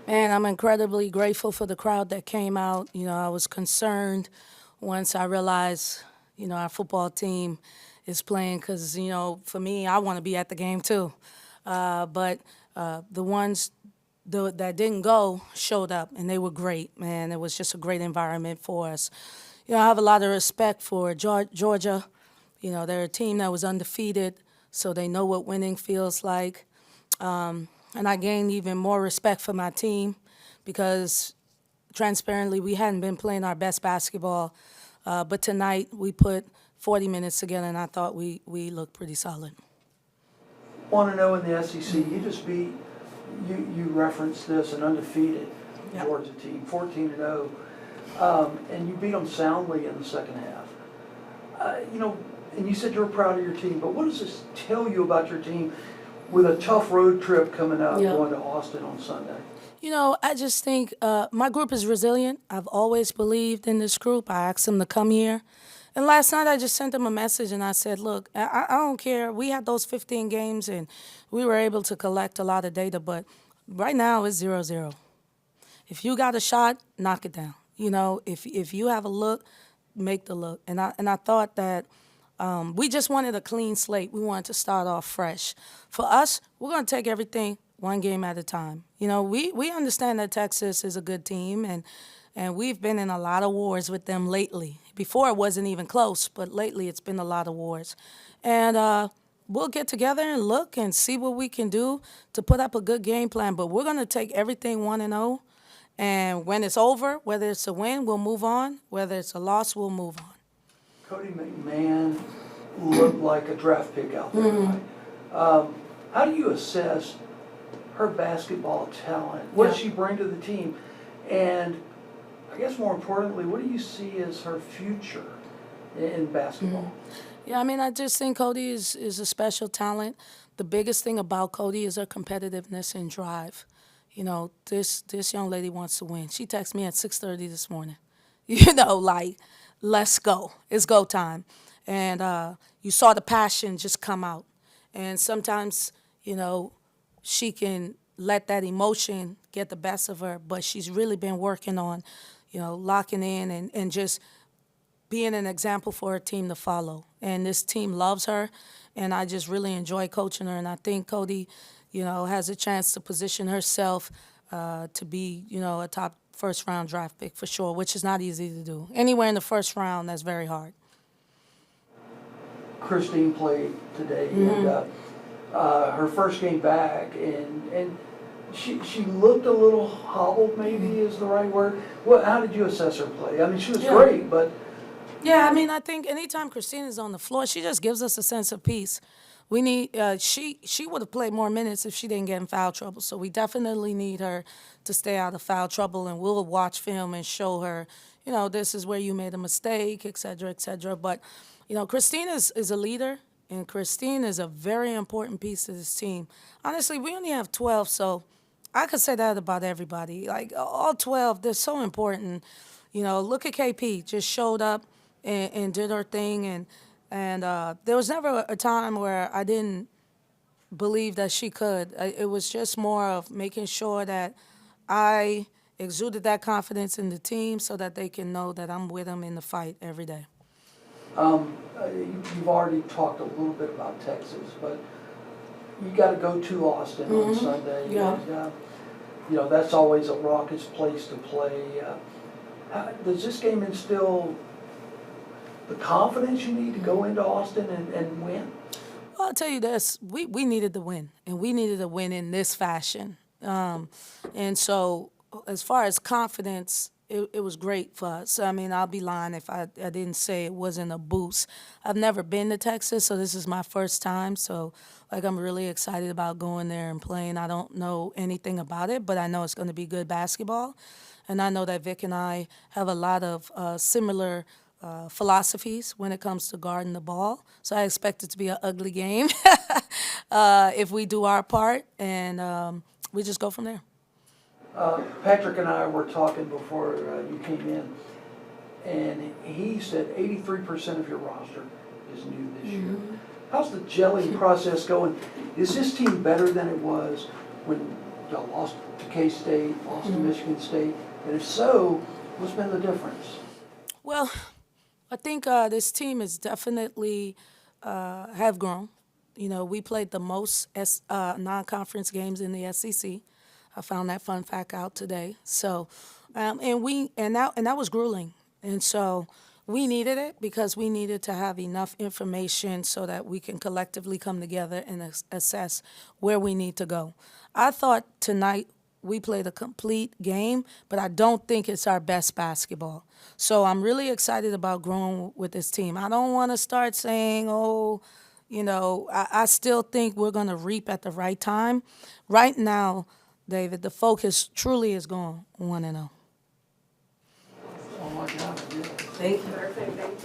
Man, I'm incredibly grateful for the crowd that came out. I was concerned once I realized, our football team is playing because, for me, I want to be at the game too. But the ones that didn't go showed up, and they were great, man. It was just a great environment for us. I have a lot of respect for Georgia. They're a team that was undefeated, so they know what winning feels like. And I gained even more respect for my team because, transparently, we hadn't been playing our best basketball. But tonight we put 40 minutes together, and I thought we looked pretty solid. Want to know in the SEC, you just beat, you referenced this, an undefeated Yep. Georgia team, 14-0, and you beat them soundly in the second half. And you said you're proud of your team, but what does this tell you about your team with a tough road trip coming up, Yeah. going to Austin on Sunday? I just think my group is resilient. I've always believed in this group. I asked them to come here. And last night I just sent them a message and I said, look, I don't care. We had those 15 games and we were able to collect a lot of data, but right now it's 0-0. If you got a shot, knock it down. If you have a look, make the look. And I thought that we just wanted a clean slate. We wanted to start off fresh. For us, we're going to take everything one game at a time. We understand that Texas is a good team, and we've been in a lot of wars with them lately. Before it wasn't even close, but lately it's been a lot of wars. And we'll get together and look and see what we can do to put up a good game plan. But we're going to take everything 1-0. And when it's over, whether it's a win, we'll move on. Whether it's a loss, we'll move on. Cody McMahon looked like a draft pick out there tonight. How do you assess her basketball talent? What does she bring to the team? And I guess more importantly, what do you see as her future in basketball? Yeah, I just think Cody is a special talent. The biggest thing about Cody is her competitiveness and drive. This young lady wants to win. She texted me at 6:30 this morning. Like, let's go. It's go time. And you saw the passion just come out. And sometimes, she can let that emotion get the best of her, but she's really been working on, locking in and just being an example for her team to follow. And this team loves her, and I just really enjoy coaching her. And I think Cody, has a chance to position herself to be, a top first-round draft pick for sure, which is not easy to do. Anywhere in the first round, that's very hard. Christine played today, and her first game back, and she looked a little hobbled, maybe is the right word. How did you assess her play? She was great, but... Yeah, I think anytime Christine is on the floor, she just gives us a sense of peace. We need she would have played more minutes if she didn't get in foul trouble. So we definitely need her to stay out of foul trouble, and we'll watch film and show her, this is where you made a mistake, et cetera, et cetera. But, Christine is a leader, and Christine is a very important piece to this team. Honestly, we only have 12, so I could say that about everybody. Like, all 12, they're so important. Look at KP, just showed up and did her thing, and there was never a time where I didn't believe that she could. It was just more of making sure that I exuded that confidence in the team so that they can know that I'm with them in the fight every day. You've already talked a little bit about Texas, but you got to go to Austin on Sunday. Yeah. And, that's always a raucous place to play. Does this game instill the confidence you need to go into Austin and win? Well, I'll tell you this, we needed to win, and we needed to win in this fashion. And so as far as confidence, it was great for us. I'll be lying if I didn't say it wasn't a boost. I've never been to Texas, so this is my first time. So, I'm really excited about going there and playing. I don't know anything about it, but I know it's going to be good basketball. And I know that Vic and I have a lot of similar philosophies when it comes to guarding the ball. So I expect it to be an ugly game if we do our part, and we just go from there. Patrick and I were talking before you came in, and he said 83% of your roster is new this year. How's the gelling process going? Is this team better than it was when Y'all lost to K-State, lost to Michigan State, and if so, what's been the difference? Well, I think this team is definitely have grown. You know, we played the most non-conference games in the SEC. I found that fun fact out today. So, and that was grueling. And so we needed it because we needed to have enough information so that we can collectively come together and assess where we need to go. I thought tonight we played a complete game, but I don't think it's our best basketball. So I'm really excited about growing with this team. I don't want to start saying, oh, you know, I still think we're going to reap at the right time. Right now, David, the focus truly is going 1-0. Oh my God, yeah. Thank you.